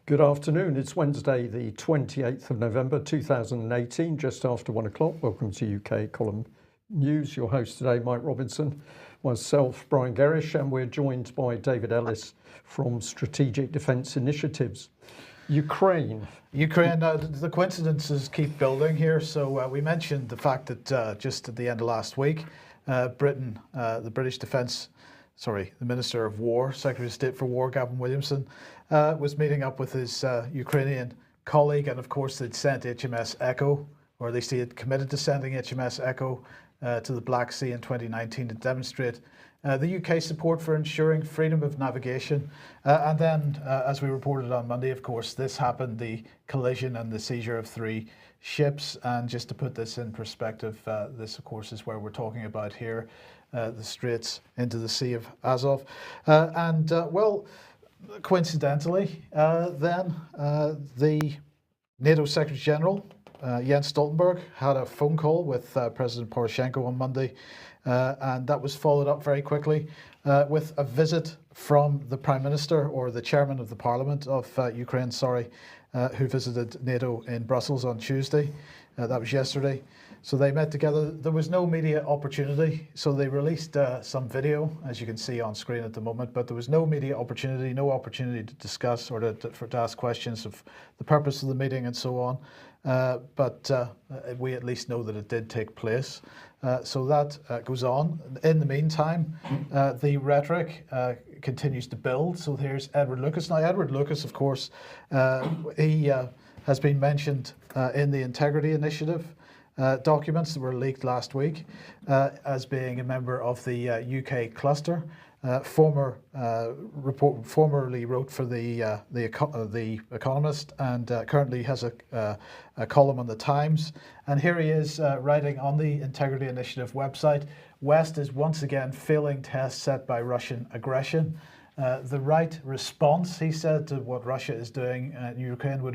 Good afternoon. It's Wednesday, the 28th of November 2018, just after 1 o'clock. Welcome to UK Column News. Your host today, Mike Robinson, myself, Brian Gerrish, and we're joined by David Ellis from Strategic Defence Initiatives. Ukraine, the coincidences keep building here. So we mentioned the fact that just at the end of last week, Britain, the Minister of War, Secretary of State for War, Gavin Williamson, was meeting up with his Ukrainian colleague, and of course they'd sent HMS Echo, or at least he had committed to sending HMS Echo to the Black Sea in 2019 to demonstrate the UK support for ensuring freedom of navigation. And then, as we reported on Monday, of course, this happened, the collision and the seizure of 3 ships. And just to put this in perspective, this, of course, is where we're talking about here, the straits into the Sea of Azov. Coincidentally, then the NATO Secretary General, Jens Stoltenberg, had a phone call with President Poroshenko on Monday, and that was followed up very quickly with a visit from the Prime Minister, or the Chairman of the Parliament of Ukraine, who visited NATO in Brussels on Tuesday. That was yesterday. So they met together. There was no media opportunity, so they released some video, as you can see on screen at the moment, but there was no media opportunity, no opportunity to discuss or to ask questions of the purpose of the meeting and so on. But we at least know that it did take place. So that goes on. In the meantime, the rhetoric continues to build. So here's Edward Lucas. Now, Edward Lucas, of course, he has been mentioned in the Integrity Initiative documents that were leaked last week as being a member of the UK cluster. Formerly wrote for the Economist, and currently has a column on the Times. And here he is writing on the Integrity Initiative website: West is once again failing tests set by Russian aggression. The right response, he said, to what Russia is doing in Ukraine would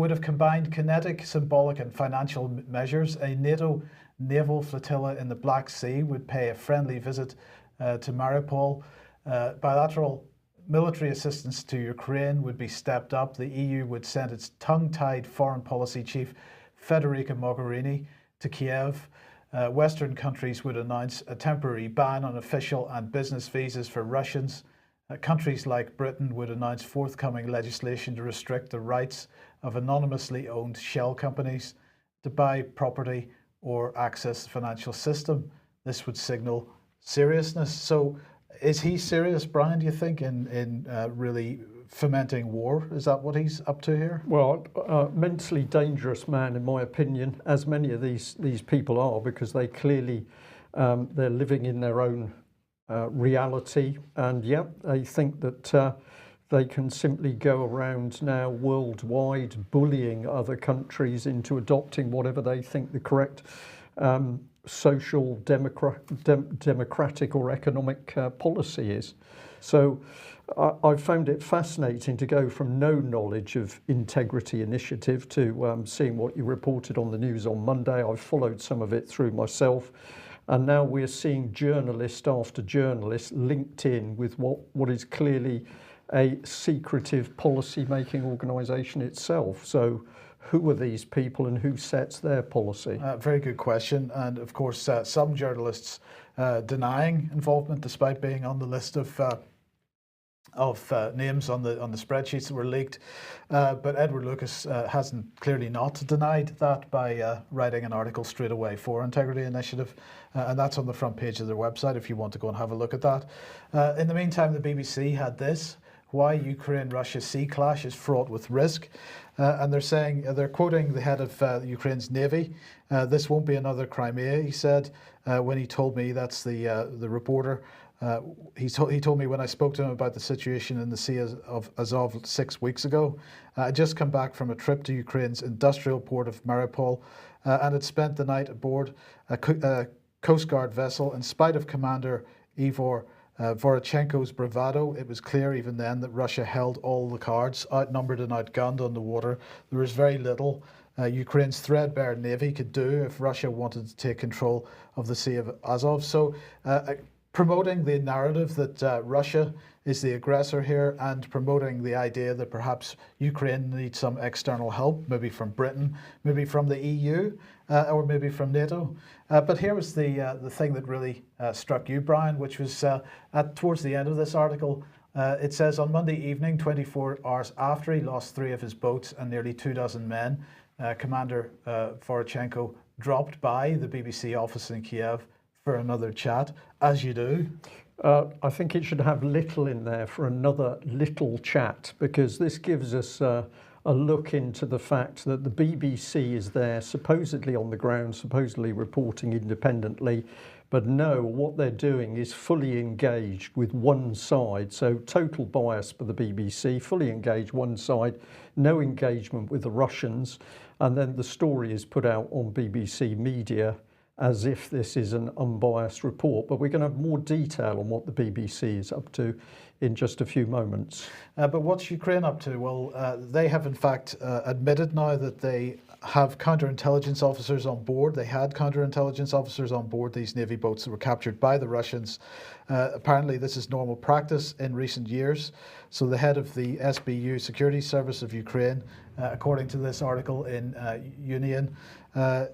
have combined kinetic, symbolic, and financial measures. A NATO naval flotilla in the Black Sea would pay a friendly visit to Mariupol. Bilateral military assistance to Ukraine would be stepped up. The EU would send its tongue-tied foreign policy chief, Federica Mogherini, to Kiev. Western countries would announce a temporary ban on official and business visas for Russians. Countries like Britain would announce forthcoming legislation to restrict the rights of anonymously owned shell companies to buy property or access the financial system. This would signal seriousness. So is he serious, Brian, do you think, in really fomenting war? Is that what he's up to here? Well, mentally dangerous man, in my opinion, as many of these people are, because they clearly, they're living in their own reality, and they think that they can simply go around now worldwide bullying other countries into adopting whatever they think the correct social, democratic or economic policy is. So I found it fascinating to go from no knowledge of Integrity Initiative to seeing what you reported on the news on Monday. I've followed some of it through myself. And now we're seeing journalist after journalist linked in with what is clearly a secretive policy-making organisation itself. So who are these people and who sets their policy? Very good question. And of course, some journalists denying involvement despite being on the list of names on the spreadsheets that were leaked. But Edward Lucas hasn't clearly not denied that by writing an article straight away for Integrity Initiative. And that's on the front page of their website if you want to go and have a look at that. In the meantime, the BBC had this: why Ukraine-Russia sea clash is fraught with risk. And they're quoting the head of Ukraine's Navy. This won't be another Crimea, he said, when he told me, that's the reporter, he told me when I spoke to him about the situation in the Sea of Azov 6 weeks ago. I'd just come back from a trip to Ukraine's industrial port of Mariupol and had spent the night aboard a Coast Guard vessel. In spite of Commander Ivor Vorochenko's bravado, it was clear even then that Russia held all the cards, outnumbered and outgunned on the water. There was very little Ukraine's threadbare navy could do if Russia wanted to take control of the Sea of Azov. So promoting the narrative that Russia is the aggressor here, and promoting the idea that perhaps Ukraine needs some external help, maybe from Britain, maybe from the EU, or maybe from NATO. But here was the thing that really struck you, Brian, which was towards the end of this article. It says, on Monday evening, 24 hours after he lost 3 of his boats and nearly 24 men, Commander Vorochenko dropped by the BBC office in Kiev for another chat, as you do. I think it should have little in there for another little chat, because this gives us a look into the fact that the BBC is there supposedly on the ground, supposedly reporting independently, but no, what they're doing is fully engaged with one side. So total bias for the BBC, fully engaged one side, no engagement with the Russians. And then the story is put out on BBC Media as if this is an unbiased report. But we're going to have more detail on what the BBC is up to in just a few moments. But what's Ukraine up to? Well, they have in fact admitted now that they have counterintelligence officers on board. They had counterintelligence officers on board these Navy boats that were captured by the Russians. Apparently this is normal practice in recent years. So the head of the SBU Security Service of Ukraine, according to this article in Union,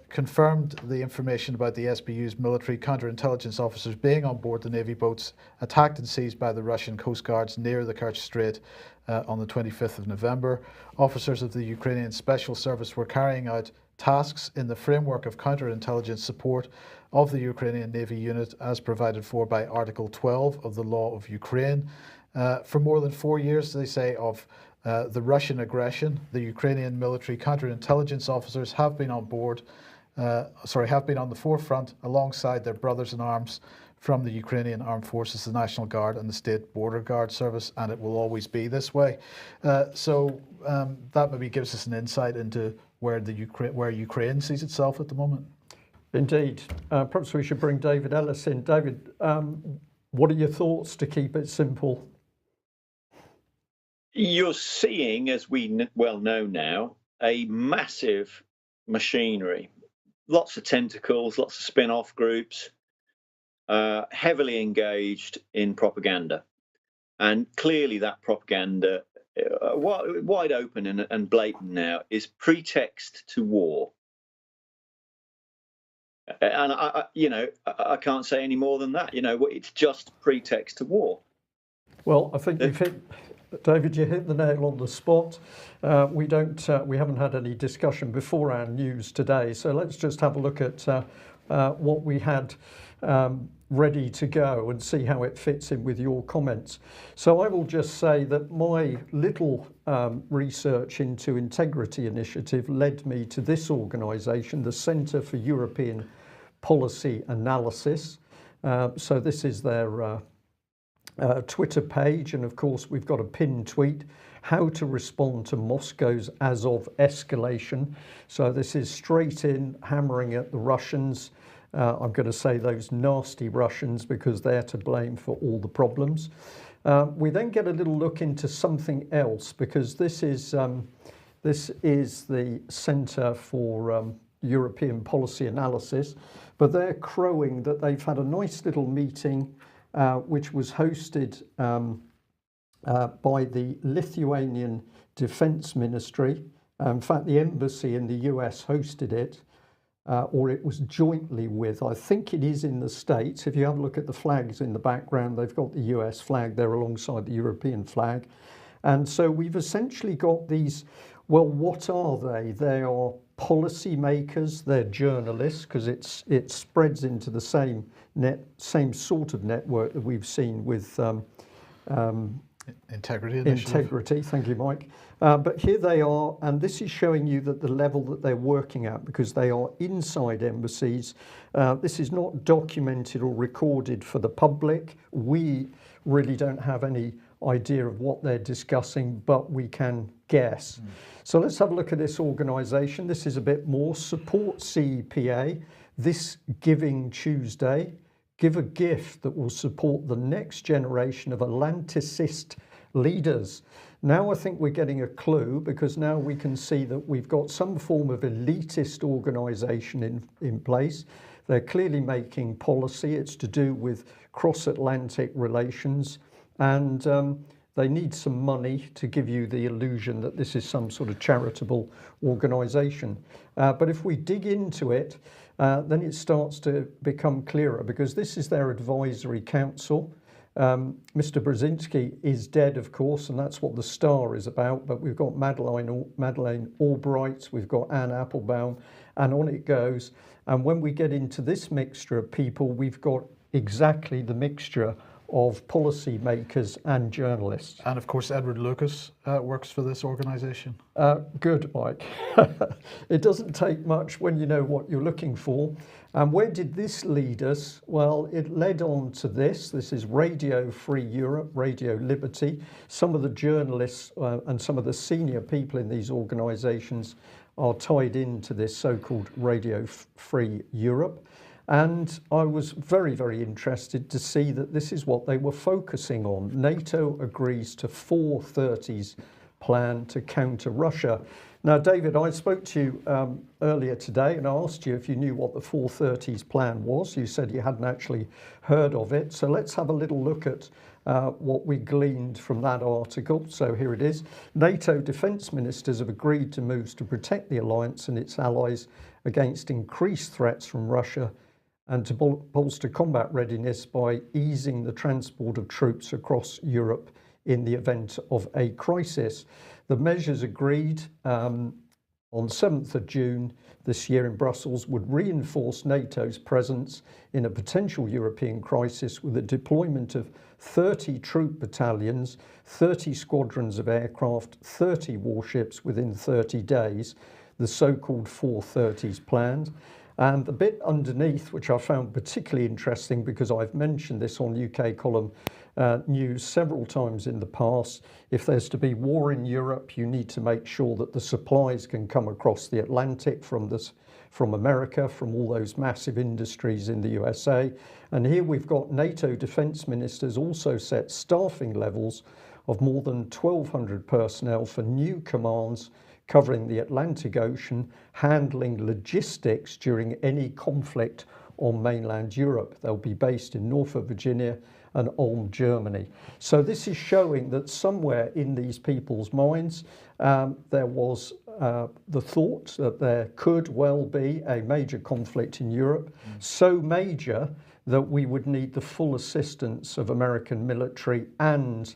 confirmed the information about the SBU's military counterintelligence officers being on board the Navy boats attacked and seized by the Russian Coast Guards near the Kerch Strait on the 25th of November. Officers of the Ukrainian Special Service were carrying out tasks in the framework of counterintelligence support of the Ukrainian Navy unit as provided for by Article 12 of the Law of Ukraine. For more than 4 years, they say, of the Russian aggression, the Ukrainian military counterintelligence officers have been on board, have been on the forefront alongside their brothers in arms from the Ukrainian Armed Forces, the National Guard and the State Border Guard Service, and it will always be this way. So that maybe gives us an insight into where Ukraine sees itself at the moment. Indeed. Perhaps we should bring David Ellis in. David, what are your thoughts, to keep it simple? You're seeing, as we well know now, a massive machinery, lots of tentacles, lots of spin-off groups, heavily engaged in propaganda. And clearly that propaganda, wide open and blatant now, is pretext to war. And I can't say any more than that. It's just pretext to war. Well, I think David, you hit the nail on the spot. We haven't had any discussion before our news today, so let's just have a look at what we had ready to go and see how it fits in with your comments. So I will just say that my little research into Integrity Initiative led me to this organisation, the Centre for European Policy Analysis. So this is their Twitter page, and of course we've got a pinned tweet: how to respond to Moscow's Azov escalation. So this is straight in hammering at the Russians. I'm going to say those nasty Russians, because they're to blame for all the problems. We then get a little look into something else, because this is the Centre for European Policy Analysis, but they're crowing that they've had a nice little meeting which was hosted by the Lithuanian Defence Ministry. In fact, the embassy in the US hosted it, or it was jointly with, I think it is in the States. If you have a look at the flags in the background, they've got the US flag there alongside the European flag. And so we've essentially got these, well, what are they? They are policy makers, they're journalists, because it spreads into the same sort of network that we've seen with Integrity Initiative. Integrity, thank you, Mike. But here they are, and this is showing you that the level that they're working at, because they are inside embassies. This is not documented or recorded for the public. We really don't have any idea of what they're discussing, but we can guess. So let's have a look at this organisation. This is a bit more. Support CEPA, this Giving Tuesday. Give a gift that will support the next generation of Atlanticist leaders. Now I think we're getting a clue, because now we can see that we've got some form of elitist organisation in place. They're clearly making policy. It's to do with cross-Atlantic relations, and they need some money to give you the illusion that this is some sort of charitable organisation. But if we dig into it, then it starts to become clearer, because this is their advisory council. Mr. Brzezinski is dead, of course, and that's what the Star is about. But we've got Madeleine Albright, we've got Anne Applebaum, and on it goes. And when we get into this mixture of people, we've got exactly the mixture of policymakers and journalists. And of course, Edward Lucas works for this organisation. Good, Mike. It doesn't take much when you know what you're looking for. And where did this lead us? Well, it led on to this. This is Radio Free Europe, Radio Liberty. Some of the journalists and some of the senior people in these organisations are tied into this so-called Radio Free Europe. And I was very, very interested to see that this is what they were focusing on. NATO agrees to 430's plan to counter Russia. Now, David, I spoke to you earlier today and I asked you if you knew what the 430's plan was. You said you hadn't actually heard of it. So let's have a little look at what we gleaned from that article. So here it is. NATO defence ministers have agreed to moves to protect the alliance and its allies against increased threats from Russia, and to bolster combat readiness by easing the transport of troops across Europe in the event of a crisis. The measures agreed on 7th of June this year in Brussels would reinforce NATO's presence in a potential European crisis with the deployment of 30 troop battalions, 30 squadrons of aircraft, 30 warships within 30 days, the so-called 430's planned. And the bit underneath, which I found particularly interesting because I've mentioned this on UK Column News several times in the past, if there's to be war in Europe, you need to make sure that the supplies can come across the Atlantic from America, from all those massive industries in the USA. And here we've got NATO defence ministers also set staffing levels of more than 1,200 personnel for new commands covering the Atlantic Ocean, handling logistics during any conflict on mainland Europe. They'll be based in Norfolk, Virginia and Ulm, Germany. So this is showing that somewhere in these people's minds there was the thought that there could well be a major conflict in Europe, so major that we would need the full assistance of American military and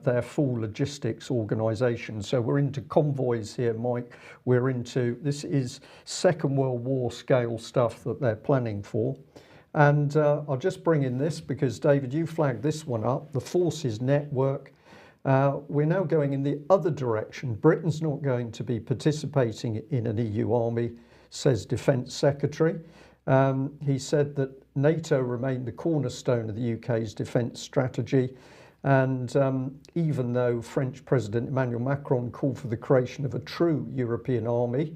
their full logistics organisation. So we're into convoys here, Mike. We're into, this is Second World War scale stuff that they're planning for. And I'll just bring in this because, David, you flagged this one up, the Forces Network. We're now going in the other direction. Britain's not going to be participating in an EU army, says Defence Secretary. He said that NATO remained the cornerstone of the UK's defence strategy. And even though French President Emmanuel Macron called for the creation of a true European army,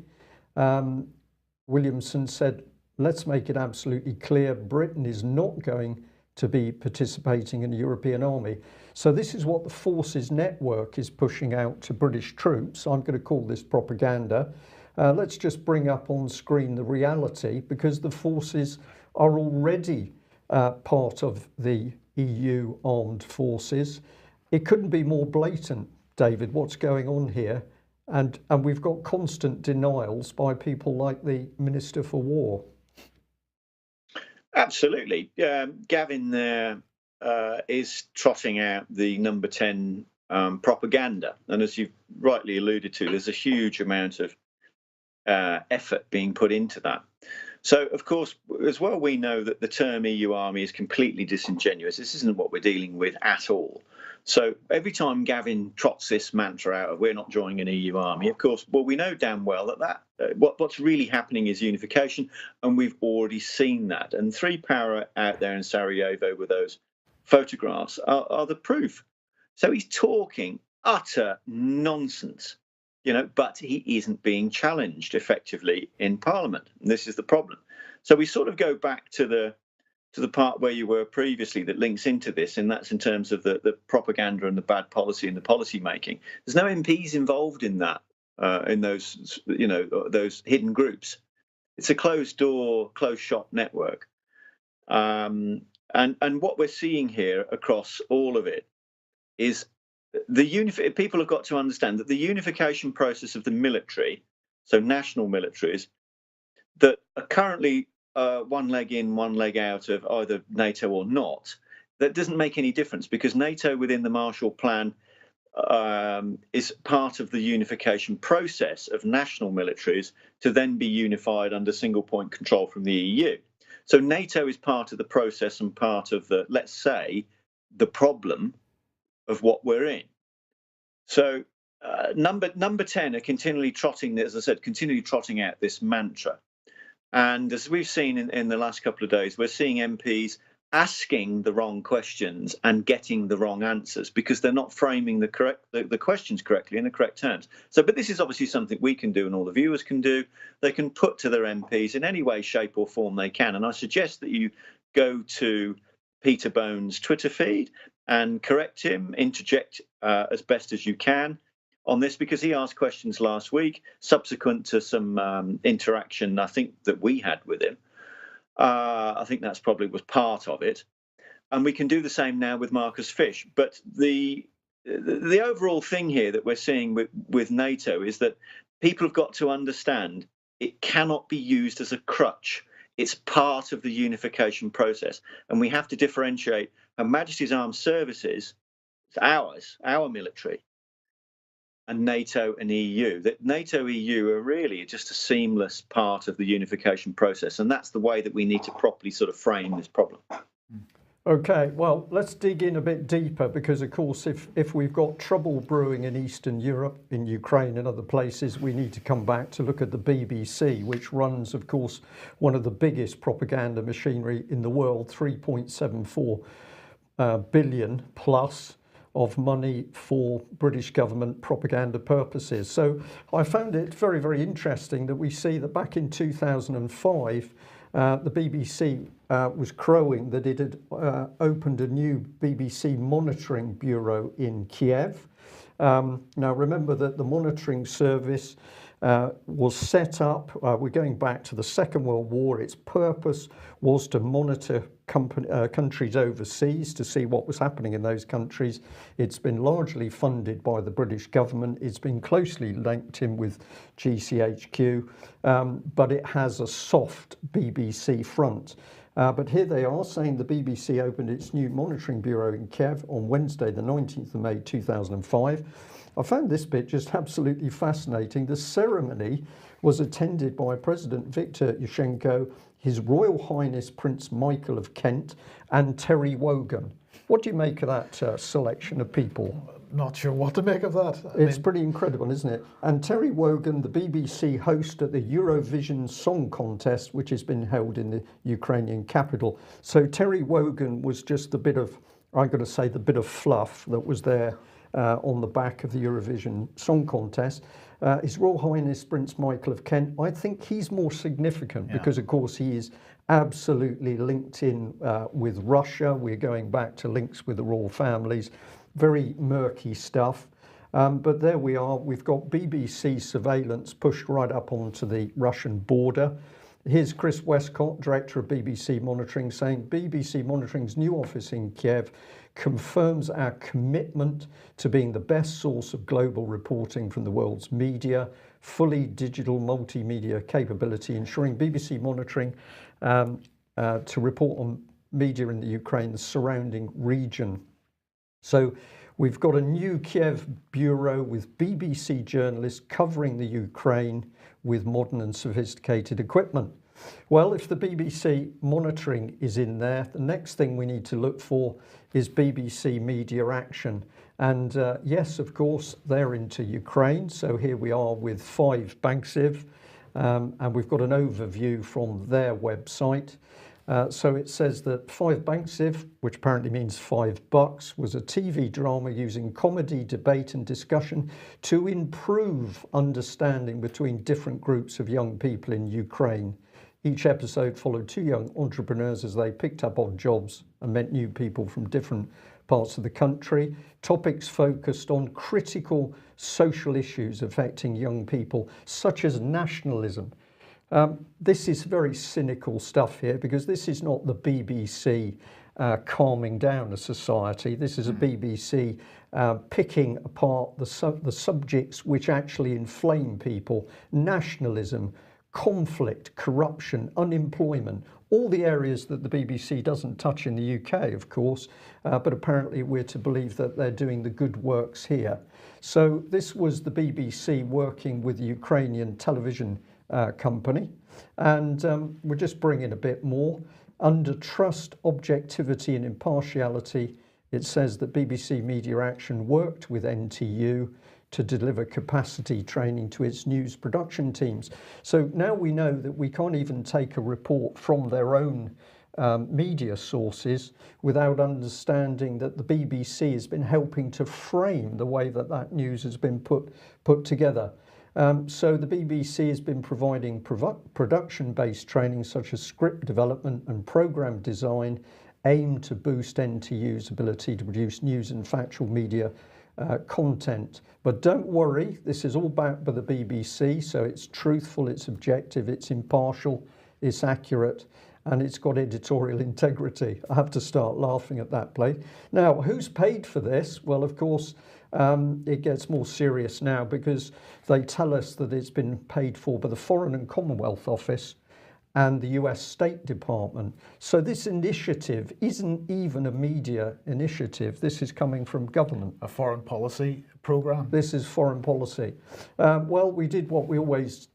Williamson said, let's make it absolutely clear, Britain is not going to be participating in a European army. So this is what the Forces Network is pushing out to British troops. I'm going to call this propaganda. Let's just bring up on screen the reality, because the forces are already part of the EU armed forces. It couldn't be more blatant, David, what's going on here. And we've got constant denials by people like the Minister for War. Absolutely. Gavin there is trotting out the number 10 propaganda. And as you've rightly alluded to, there's a huge amount of effort being put into that. So, of course, as well, we know that the term EU army is completely disingenuous. This isn't what we're dealing with at all. So every time Gavin trots this mantra out of we're not joining an EU army, of course, well, we know damn well that what's really happening is unification, and we've already seen that. And Three Power out there in Sarajevo with those photographs are the proof. So he's talking utter nonsense. But he isn't being challenged effectively in Parliament. And this is the problem. So we sort of go back to the part where you were previously that links into this, and that's in terms of the propaganda and the bad policy and the policy making. There's no MPs involved in that, in those hidden groups. It's a closed door, closed shop network. And what we're seeing here across all of it is people have got to understand that the unification process of the military, so national militaries, that are currently one leg in, one leg out of either NATO or not, that doesn't make any difference because NATO within the Marshall Plan is part of the unification process of national militaries to then be unified under single point control from the EU. So NATO is part of the process and part of the, let's say, the problem of what we're in. So number 10 are continually trotting, as I said, continually trotting out this mantra. And as we've seen in the last couple of days, we're seeing MPs asking the wrong questions and getting the wrong answers because they're not framing the questions correctly in the correct terms. So, but this is obviously something we can do and all the viewers can do. They can put to their MPs in any way, shape or form they can. And I suggest that you go to Peter Bone's Twitter feed and correct him, interject as best as you can on this, because he asked questions last week subsequent to some interaction I think that we had with him. I think that's probably was part of it, and we can do the same now with Marcus Fish. But the overall thing here that we're seeing with NATO is that people have got to understand it cannot be used as a crutch. It's part of the unification process, and we have to differentiate Her Majesty's Armed Services, our military, and NATO and EU. That NATO EU are really just a seamless part of the unification process, and that's the way that we need to properly sort of frame this problem. Okay, well, let's dig in a bit deeper because, of course, if we've got trouble brewing in Eastern Europe, in Ukraine and other places, we need to come back to look at the BBC, which runs, of course, one of the biggest propaganda machinery in the world, 3.74 billion plus of money for British government propaganda purposes. So I found it very, very interesting that we see that back in 2005, the BBC was crowing that it had opened a new BBC monitoring bureau in Kiev. Now remember that the monitoring service was set up, we're going back to the Second World War. Its purpose was to monitor countries overseas to see what was happening in those countries. It's been largely funded by the British government. It's been closely linked in with GCHQ, but it has a soft BBC front. But here they are saying the BBC opened its new monitoring bureau in Kiev on Wednesday, the 19th of May 2005. I found this bit just absolutely fascinating. The ceremony was attended by President Viktor Yushchenko, His Royal Highness Prince Michael of Kent, and Terry Wogan. What do you make of that selection of people? Not sure what to make of that. It's pretty incredible, isn't it? And Terry Wogan, the BBC host at the Eurovision Song Contest, which has been held in the Ukrainian capital. So Terry Wogan was just a bit of, I'm going to say, the bit of fluff that was there on the back of the Eurovision Song Contest. His Royal Highness Prince Michael of Kent, I think he's more significant because, of course, he is absolutely linked in with Russia. We're going back to links with the royal families. Very murky stuff. But there we are. We've got BBC surveillance pushed right up onto the Russian border. Here's Chris Westcott, Director of BBC Monitoring, saying BBC Monitoring's new office in Kiev confirms our commitment to being the best source of global reporting from the world's media, fully digital multimedia capability, ensuring BBC Monitoring to report on media in the Ukraine, the surrounding region. So we've got a new Kiev bureau with BBC journalists covering the Ukraine with modern and sophisticated equipment. Well, if the BBC monitoring is in there, the next thing we need to look for is BBC Media Action. And yes, of course, they're into Ukraine. So here we are with 5 Banksev, and we've got an overview from their website. So it says that 5 Banksev, which apparently means $5, was a TV drama using comedy, debate and discussion to improve understanding between different groups of young people in Ukraine. Each episode followed 2 young entrepreneurs as they picked up odd jobs and met new people from different parts of the country. Topics focused on critical social issues affecting young people, such as nationalism. This is very cynical stuff here, because this is not the BBC calming down a society. This is a BBC picking apart the subjects which actually inflame people: nationalism, conflict, corruption, unemployment, all the areas that the BBC doesn't touch in the UK, of course, but apparently we're to believe that they're doing the good works here. So this was the BBC working with the Ukrainian television company, and we're just bringing a bit more. Under trust, objectivity and impartiality, it says that BBC Media Action worked with NTU to deliver capacity training to its news production teams. So now we know that we can't even take a report from their own media sources without understanding that the BBC has been helping to frame the way that that news has been put together. So the BBC has been providing production-based training such as script development and programme design, aimed to boost NTU's ability to produce news and factual media content. But don't worry, this is all backed by the BBC, so it's truthful, it's objective, it's impartial, it's accurate, and it's got editorial integrity. I have to start laughing at that place. Now, who's paid for this? Well, of course, it gets more serious now, because they tell us that it's been paid for by the Foreign and Commonwealth Office and the US State Department. So this initiative isn't even a media initiative. This is coming from government. A foreign policy program. This is foreign policy. Well, we did what we always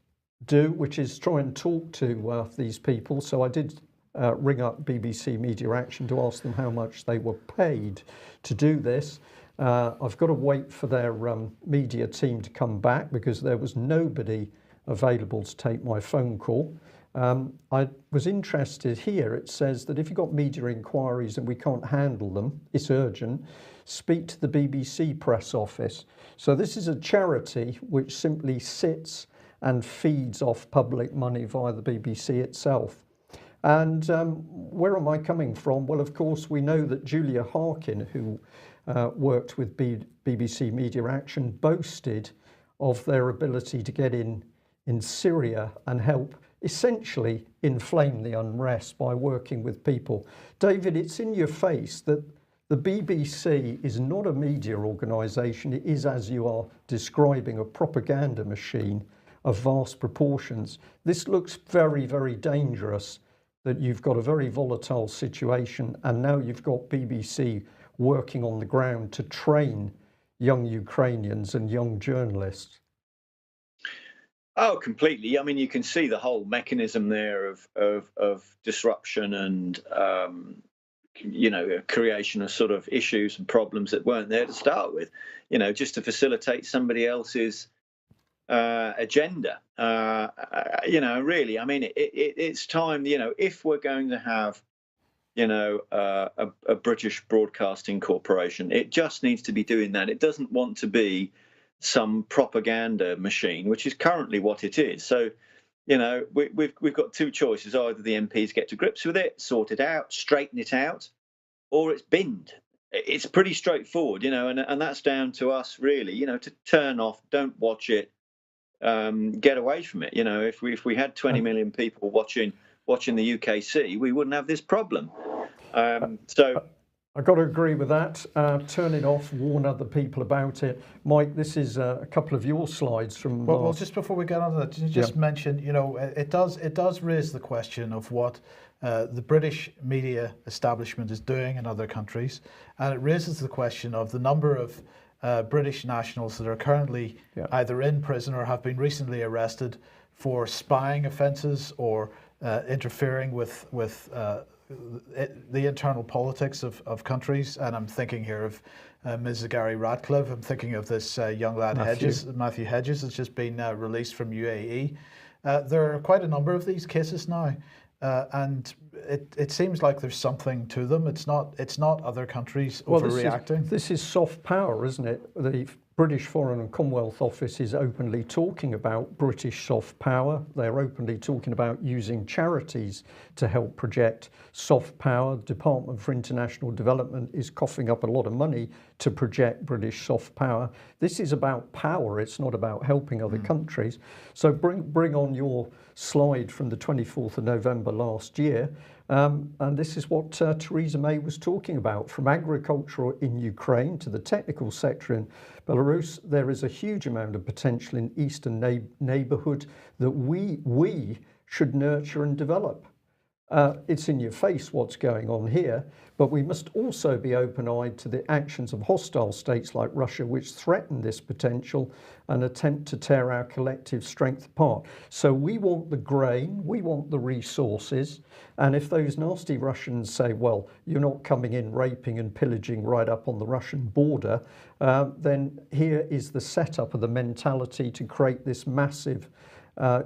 do, which is try and talk to these people. So I did ring up BBC Media Action to ask them how much they were paid to do this. I've got to wait for their media team to come back, because there was nobody available to take my phone call. I was interested here. It says that if you've got media inquiries and we can't handle them, it's urgent, speak to the BBC press office. So this is a charity which simply sits and feeds off public money via the BBC itself. And where am I coming from? Well, of course, we know that Julia Harkin, who worked with BBC Media Action, boasted of their ability to get in Syria and help essentially inflame the unrest by working with people. David, it's in your face that the BBC is not a media organisation. It is, as you are describing, a propaganda machine of vast proportions. This looks very, very dangerous, that you've got a very volatile situation, and now you've got BBC working on the ground to train young Ukrainians and young journalists. Oh, completely. I mean, you can see the whole mechanism there of disruption and, creation of sort of issues and problems that weren't there to start with, just to facilitate somebody else's agenda. Really, I mean, it's time, if we're going to have, a British Broadcasting Corporation, it just needs to be doing that. It doesn't want to be some propaganda machine, which is currently what it is. So, we've got two choices: either the MPs get to grips with it, sort it out, straighten it out, or it's binned. It's pretty straightforward, and that's down to us, really, to turn off, don't watch it, get away from it. If we had 20 million people watching the UKC, we wouldn't have this problem. So. I've got to agree with that. Turn it off, warn other people about it. Mike, this is a couple of your slides from. Well, just before we get on to that, just mention, it does raise the question of what the British media establishment is doing in other countries, and it raises the question of the number of British nationals that are currently either in prison or have been recently arrested for spying offences or interfering with the internal politics of countries. And I'm thinking here of Ms. Gary Ratcliffe. I'm thinking of this young lad Matthew Hedges, that's just been released from UAE. There are quite a number of these cases now, and it seems like there's something to them. It's not other countries overreacting. This is soft power, isn't it? The British Foreign and Commonwealth Office is openly talking about British soft power. They're openly talking about using charities to help project soft power. The Department for International Development is coughing up a lot of money to project British soft power. This is about power. It's not about helping other countries. So bring on your slide from the 24th of November last year. And this is what Theresa May was talking about. From agriculture in Ukraine to the technical sector in Belarus, there is a huge amount of potential in Eastern neighbourhood that we should nurture and develop. It's in your face what's going on here, but we must also be open-eyed to the actions of hostile states like Russia, which threaten this potential and attempt to tear our collective strength apart. So we want the grain, we want the resources, and if those nasty Russians say, well, you're not coming in raping and pillaging right up on the Russian border, then here is the setup of the mentality to create this massive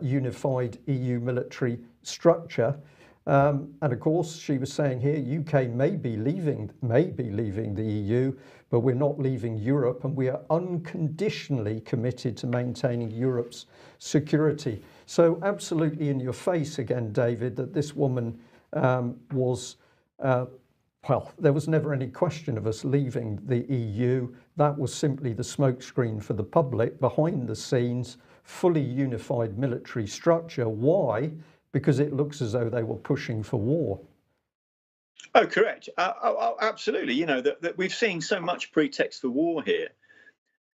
unified EU military structure. And of course, she was saying here, UK may be leaving the EU, but we're not leaving Europe, and we are unconditionally committed to maintaining Europe's security. So absolutely in your face again, David, that this woman was, well, there was never any question of us leaving the EU. That was simply the smokescreen for the public. Behind the scenes, fully unified military structure. Why? Because it looks as though they were pushing for war. Oh, correct. Absolutely. You know, that we've seen so much pretext for war here.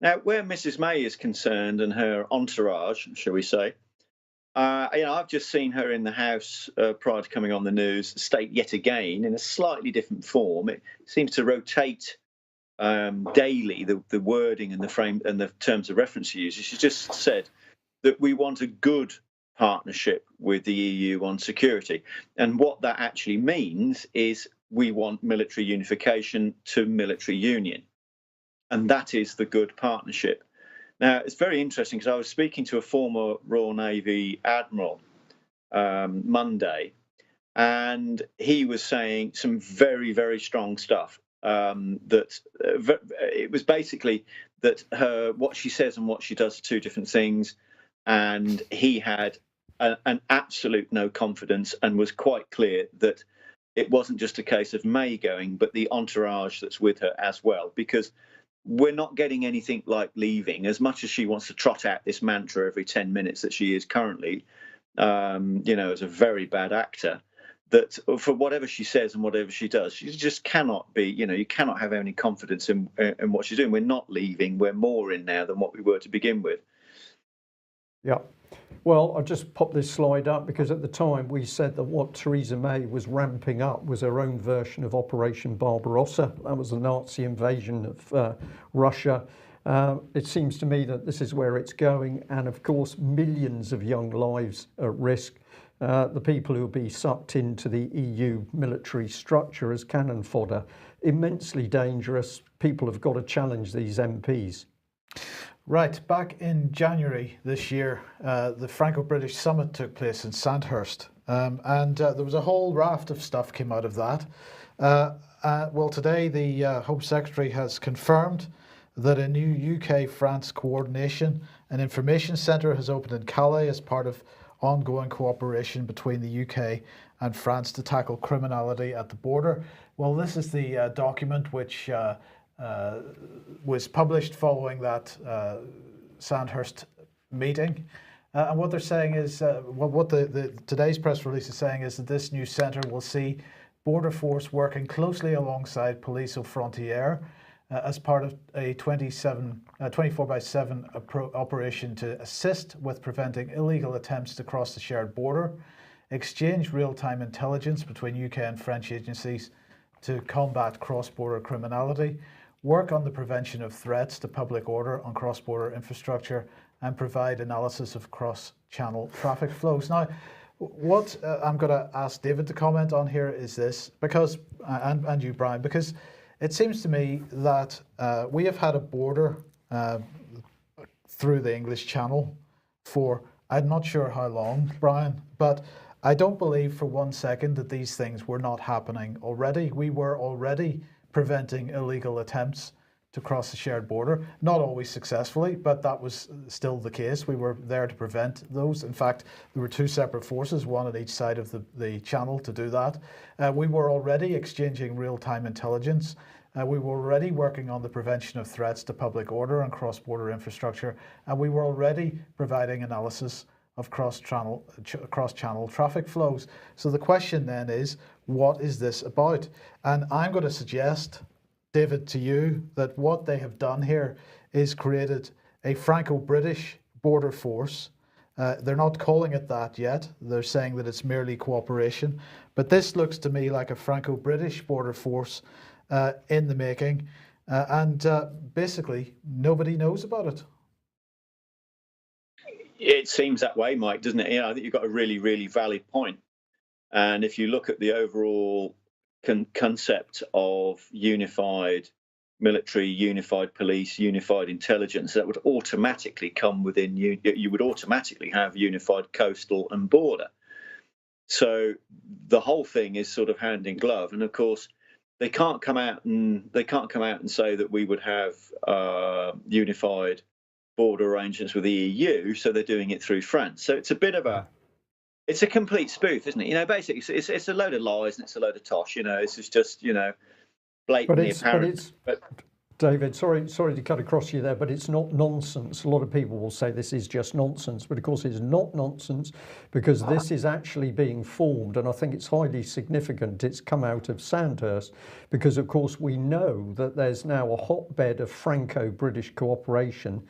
Now, where Mrs. May is concerned and her entourage, shall we say, I've just seen her in the House prior to coming on the news state yet again in a slightly different form. It seems to rotate daily, the wording and the frame and the terms of reference she uses. She just said that we want a good partnership with the EU on security. And what that actually means is we want military unification to military union. And that is the good partnership. Now, it's very interesting because I was speaking to a former Royal Navy admiral Monday, and he was saying some very, very strong stuff. That it was basically that what she says and what she does are two different things. And he had an absolute no confidence and was quite clear that it wasn't just a case of May going, but the entourage that's with her as well, because we're not getting anything like leaving. As much as she wants to trot out this mantra every 10 minutes that she is currently, as a very bad actor, that for whatever she says and whatever she does, she just cannot be, you cannot have any confidence in what she's doing. We're not leaving. We're more in now than what we were to begin with. Yeah. Well, I'll just pop this slide up because at the time we said that what Theresa May was ramping up was her own version of Operation Barbarossa. That was the Nazi invasion of Russia. It seems to me that this is where it's going. And of course, millions of young lives at risk. The people who will be sucked into the EU military structure as cannon fodder. Immensely dangerous. People have got to challenge these MPs. Right, back in January this year, the Franco-British summit took place in Sandhurst, and there was a whole raft of stuff came out of that. Well, today the Home Secretary has confirmed that a new UK-France coordination and information centre has opened in Calais as part of ongoing cooperation between the UK and France to tackle criminality at the border. Well, this is the document which was published following that Sandhurst meeting. And what they're saying is, what today's press release is saying is that this new centre will see Border Force working closely alongside Police aux Frontières as part of a 24/7 operation to assist with preventing illegal attempts to cross the shared border, exchange real-time intelligence between UK and French agencies to combat cross-border criminality, work on the prevention of threats to public order on cross-border infrastructure, and provide analysis of cross-channel traffic flows. Now, what I'm going to ask David to comment on here is this, because, and you, Brian, because it seems to me that we have had a border through the English Channel for, I'm not sure how long, Brian, but I don't believe for 1 second that these things were not happening already. We were already preventing illegal attempts to cross the shared border, not always successfully, but that was still the case. We were there to prevent those. In fact, there were two separate forces, one at each side of the channel to do that. We were already exchanging real-time intelligence We were already working on the prevention of threats to public order and cross-border infrastructure, and we were already providing analysis of cross-channel traffic flows. So the question then is, what is this about? And I'm going to suggest, David, to you that what they have done here is created a Franco-British border force. They're not calling it that yet. They're saying that it's merely cooperation. But this looks to me like a Franco-British border force in the making. And basically, nobody knows about it. It seems that way, Mike, doesn't it? I think you've got a really, really valid point. And if you look at the overall concept of unified military, unified police, unified intelligence, that would automatically come within you would automatically have unified coastal and border. So the whole thing is sort of hand in glove. And of course, they can't come out and say that we would have unified border arrangements with the EU, so they're doing it through France. So it's a bit of it's a complete spoof, isn't it? Basically, it's a load of lies and it's a load of tosh. It's just blatantly apparent. But David, sorry to cut across you there, but it's not nonsense. A lot of people will say this is just nonsense, but of course it's not nonsense, because this is actually being formed, and I think it's highly significant it's come out of Sandhurst, because of course we know that there's now a hotbed of Franco-British cooperation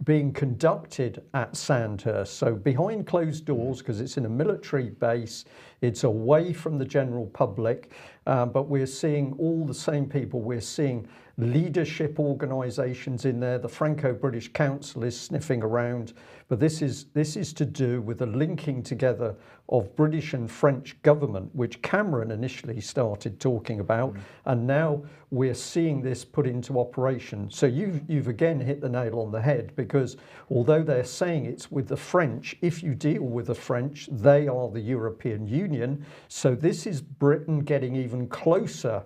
being conducted at Sandhurst. So behind closed doors, because it's in a military base, it's away from the general public, but we're seeing all the same people. We're seeing leadership organisations in there. The Franco-British Council is sniffing around, but this is to do with the linking together of British and French government, which Cameron initially started talking about, and now we're seeing this put into operation. So you've again hit the nail on the head, because although they're saying it's with the French, if you deal with the French, they are the European Union. So this is Britain getting even closer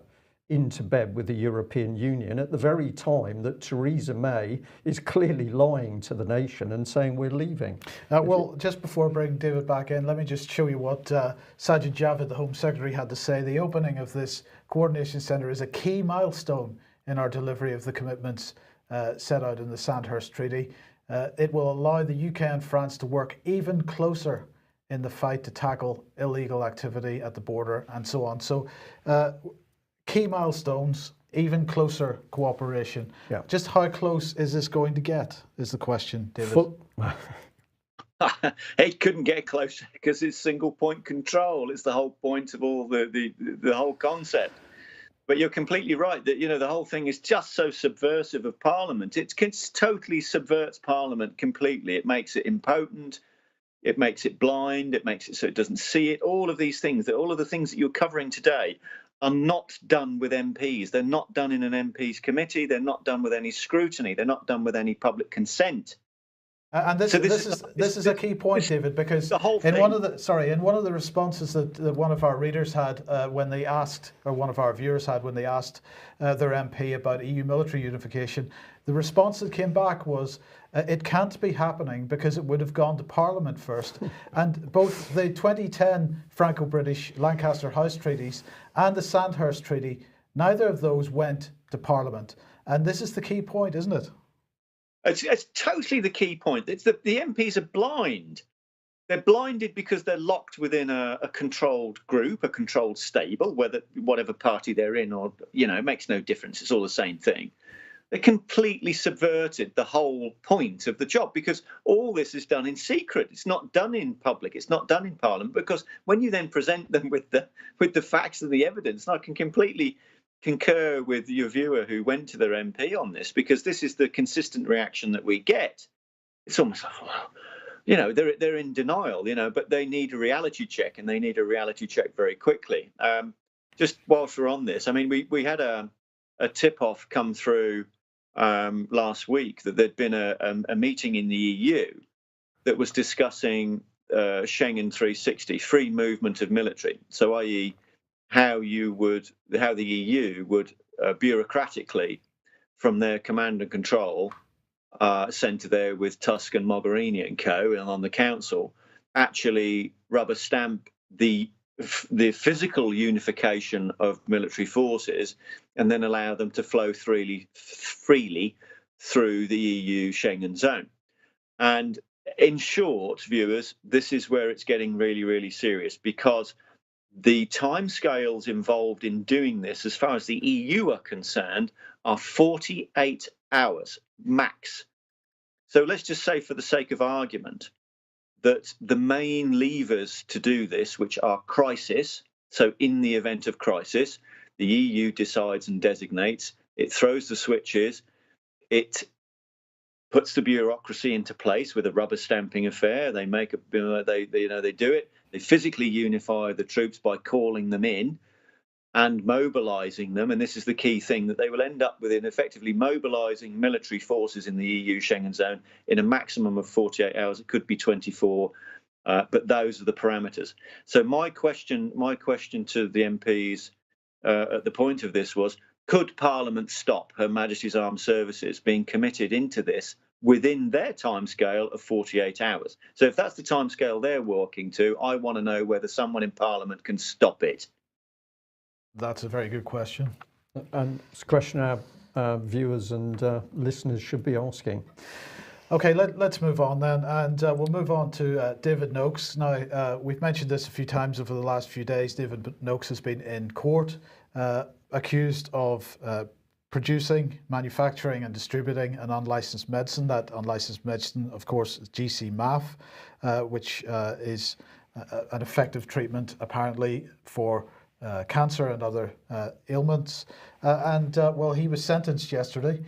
into bed with the European Union at the very time that Theresa May is clearly lying to the nation and saying we're leaving. Well, just before I bring David back in, let me just show you what Sajid Javid, the Home Secretary, had to say. The opening of this coordination centre is a key milestone in our delivery of the commitments set out in the Sandhurst Treaty. It will allow the UK and France to work even closer in the fight to tackle illegal activity at the border and so on. So key milestones, even closer cooperation. Yeah. Just how close is this going to get, is the question, David. It couldn't get closer, because it's single point control. It's the whole point of all the whole concept. But you're completely right that the whole thing is just so subversive of Parliament. It totally subverts Parliament completely. It makes it impotent. It makes it blind. It makes it so it doesn't see it. All of these things, all of the things that you're covering today, are not done with MPs. They're not done in an MP's committee. They're not done with any scrutiny. They're not done with any public consent. And this is a key point, David, because in one of the responses that one of our readers had when they asked, or one of our viewers had when they asked their MP about EU military unification, the response that came back was, it can't be happening because it would have gone to Parliament first. And both the 2010 Franco-British Lancaster House treaties and the Sandhurst Treaty, neither of those went to Parliament. And this is the key point, isn't it? It's totally the key point. It's the MPs are blind. They're blinded because they're locked within a controlled group, a controlled stable, whatever party they're in, or it makes no difference. It's all the same thing. They completely subverted the whole point of the job, because all this is done in secret. It's not done in public. It's not done in Parliament, because when you then present them with the facts and the evidence, and I can completely concur with your viewer who went to their MP on this, because this is the consistent reaction that we get. It's almost like, well, they're in denial, but they need a reality check, and they need a reality check very quickly. Just whilst we're on this, I mean, we had a tip-off come through last week that there'd been a meeting in the EU that was discussing Schengen 360, free movement of military. So, i.e., how the EU would bureaucratically, from their command and control centre there with Tusk and Mogherini and co. and on the council, actually rubber stamp the the physical unification of military forces and then allow them to flow freely through the EU Schengen zone. And in short, viewers, this is where it's getting really, really serious, because the timescales involved in doing this, as far as the EU are concerned, are 48 hours max. So let's just say, for the sake of argument, that the main levers to do this, which are crisis, so in the event of crisis, the EU decides and designates, it throws the switches, it puts the bureaucracy into place with a rubber stamping affair. They make they do it. They physically unify the troops by calling them in and mobilizing them. And this is the key thing, that they will end up with effectively mobilizing military forces in the EU Schengen zone in a maximum of 48 hours. It could be 24, but those are the parameters. So my question to the MPs at the point of this was, could Parliament stop Her Majesty's Armed Services being committed into this within their timescale of 48 hours? So if that's the timescale they're working to, I want to know whether someone in Parliament can stop it. That's a very good question. And it's a question our viewers and listeners should be asking. Okay, let's move on then, and we'll move on to David Noakes. Now, we've mentioned this a few times over the last few days. David Noakes has been in court, accused of producing, manufacturing and distributing an unlicensed medicine. That unlicensed medicine, of course, is GC-MAF, which is an effective treatment, apparently, for cancer and other ailments. Well, he was sentenced yesterday.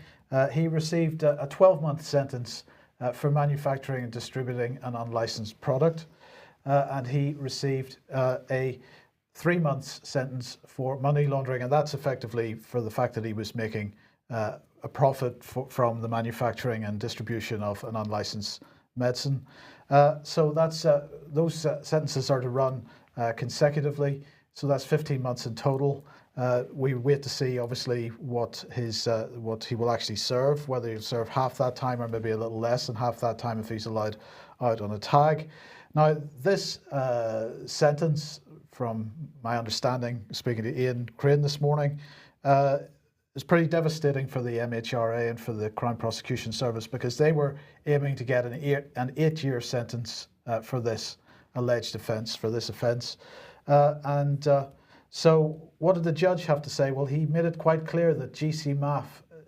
He received a 12-month sentence for manufacturing and distributing an unlicensed product, and he received a 3-month sentence for money laundering, and that's effectively for the fact that he was making a profit from the manufacturing and distribution of an unlicensed medicine. So that's those sentences are to run consecutively. So that's 15 months in total. We wait to see, obviously, what he will actually serve, whether he'll serve half that time or maybe a little less than half that time if he's allowed out on a tag. Now, this sentence, from my understanding, speaking to Ian Crane this morning, is pretty devastating for the MHRA and for the Crown Prosecution Service, because they were aiming to get an 8-year sentence for this alleged offence, for this offence. So what did the judge have to say? Well, he made it quite clear that GC-MAF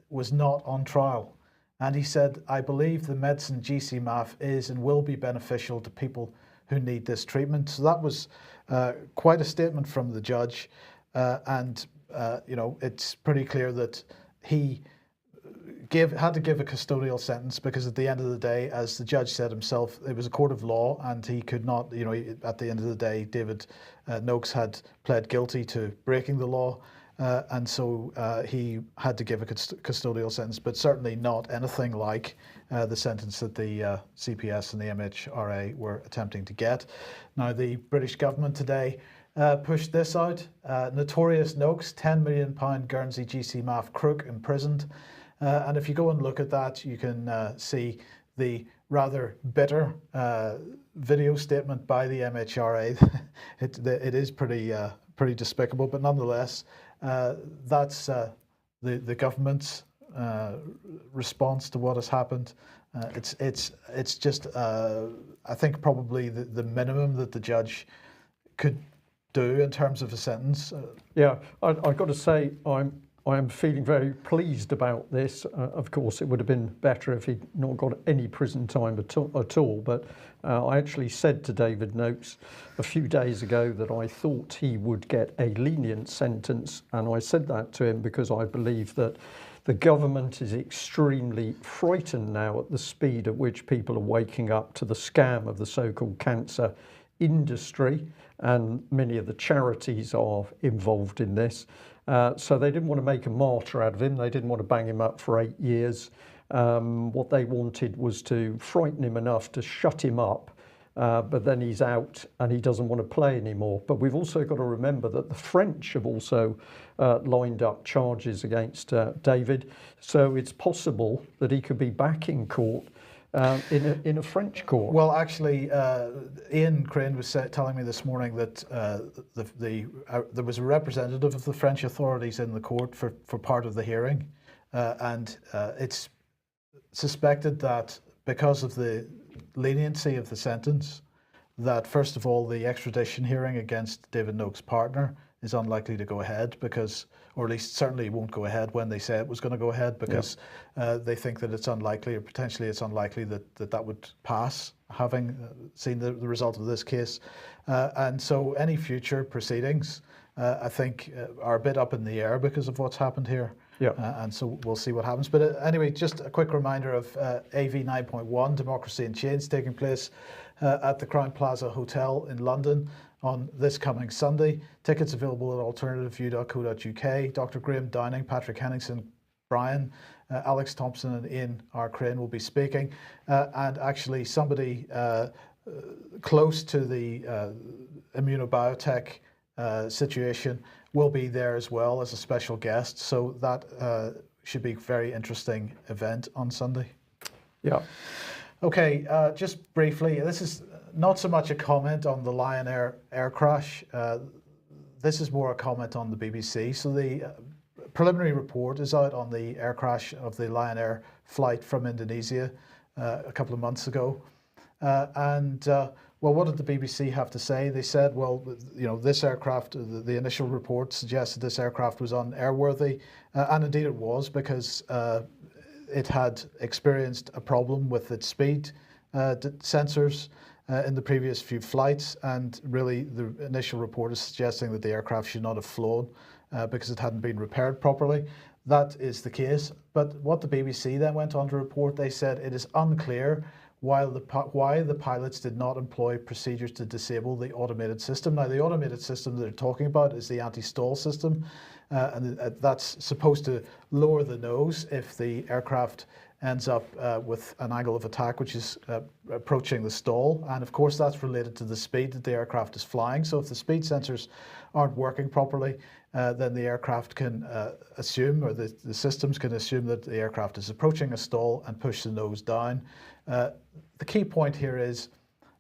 was not on trial. And he said, I believe the medicine GC-MAF is and will be beneficial to people who need this treatment. So that was quite a statement from the judge. It's pretty clear that he had to give a custodial sentence, because at the end of the day, as the judge said himself, it was a court of law and he could not, at the end of the day, David Noakes had pled guilty to breaking the law, and so he had to give a custodial sentence, but certainly not anything like the sentence that the CPS and the MHRA were attempting to get. Now, the British government today pushed this out. Notorious Noakes, £10 million Guernsey GC-MAF crook imprisoned. And if you go and look at that, you can see the rather bitter video statement by the MHRA. It is pretty despicable, but nonetheless, that's the government's response to what has happened. It's just I think probably the minimum that the judge could do in terms of a sentence. Yeah, I've got to say I am feeling very pleased about this. Of course, it would have been better if he'd not got any prison time at all. But I actually said to David Noakes a few days ago that I thought he would get a lenient sentence. And I said that to him because I believe that the government is extremely frightened now at the speed at which people are waking up to the scam of the so-called cancer industry. And many of the charities are involved in this. So they didn't want to make a martyr out of him. They didn't want to bang him up for 8 years. What they wanted was to frighten him enough to shut him up, but then he's out and he doesn't want to play anymore. But we've also got to remember that the French have also lined up charges against David. So it's possible that he could be back in court in a French court. Well, actually, Ian Crane was telling me this morning that there was a representative of the French authorities in the court for part of the hearing, and it's suspected that because of the leniency of the sentence, that first of all the extradition hearing against David Noak's partner is unlikely to go ahead because, or at least certainly won't go ahead when they say it was going to go ahead because they think that it's unlikely, or potentially it's unlikely that would pass, having seen the result of this case. And so any future proceedings, I think, are a bit up in the air because of what's happened here. Yeah. And so we'll see what happens. But anyway, just a quick reminder of AV 9.1, Democracy in Chains, taking place at the Crowne Plaza Hotel in London on this coming Sunday. Tickets available at alternativeview.co.uk. Dr. Graham Downing, Patrick Henningsen, Brian, Alex Thompson and Ian R. Crane will be speaking. And actually somebody close to the immunobiotech situation will be there as well as a special guest. So that should be a very interesting event on Sunday. Yeah. Okay, just briefly, this is not so much a comment on the Lion Air crash. This is more a comment on the BBC. So the preliminary report is out on the air crash of the Lion Air flight from Indonesia a couple of months ago. Well, what did the BBC have to say? They said, well, you know, this aircraft, the initial report suggested this aircraft was unairworthy, and indeed it was, because it had experienced a problem with its speed sensors in the previous few flights, and really the initial report is suggesting that the aircraft should not have flown because it hadn't been repaired properly. That is the case, but what the BBC then went on to report, they said it is unclear why the pilots did not employ procedures to disable the automated system. Now, the automated system that they're talking about is the anti-stall system, and that's supposed to lower the nose if the aircraft ends up with an angle of attack which is approaching the stall. And of course, that's related to the speed that the aircraft is flying. So if the speed sensors aren't working properly, then the aircraft can assume, or the systems can assume, that the aircraft is approaching a stall and push the nose down. The key point here is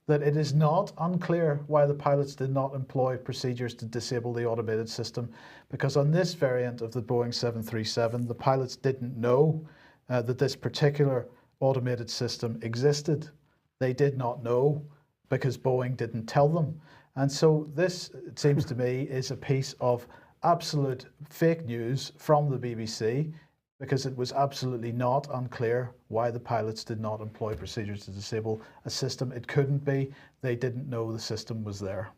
that it is not unclear why the pilots did not employ procedures to disable the automated system, because on this variant of the Boeing 737, the pilots didn't know that this particular automated system existed. They did not know because Boeing didn't tell them. And so this, it seems to me, is a piece of absolute fake news from the BBC, because it was absolutely not unclear why the pilots did not employ procedures to disable a system. It couldn't be. They didn't know the system was there.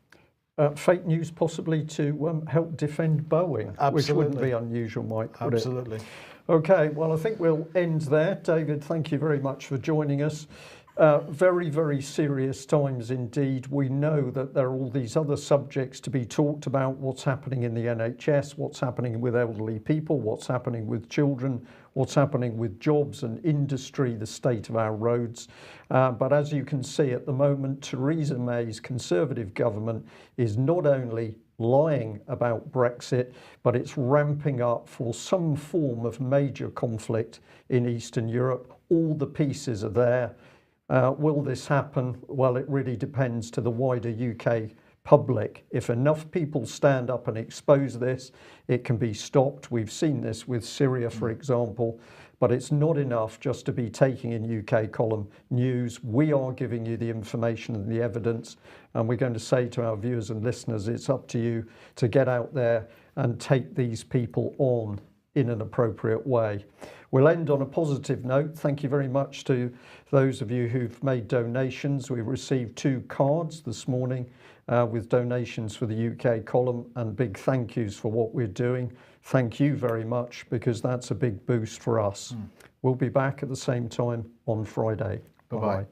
Fake news possibly to help defend Boeing, Absolutely. Which wouldn't be unusual, Mike, would Absolutely. it? Okay, well, I think we'll end there. David, thank you very much for joining us. Very, very serious times indeed. We know that there are all these other subjects to be talked about: what's happening in the NHS, what's happening with elderly people, what's happening with children, what's happening with jobs and industry, the state of our roads. But as you can see at the moment, Theresa May's Conservative government is not only lying about Brexit, but it's ramping up for some form of major conflict in Eastern Europe. All the pieces are there. Will this happen? Well, it really depends to the wider UK public. If enough people stand up and expose this, it can be stopped. We've seen this with Syria, for example, but it's not enough just to be taking in UK column news. We are giving you the information and the evidence, and we're going to say to our viewers and listeners, it's up to you to get out there and take these people on in an appropriate way. We'll end on a positive note. Thank you very much to those of you who've made donations. We received 2 cards this morning with donations for the UK column, and big thank yous for what we're doing. Thank you very much, because that's a big boost for us. We'll be back at the same time on Friday. Bye-bye.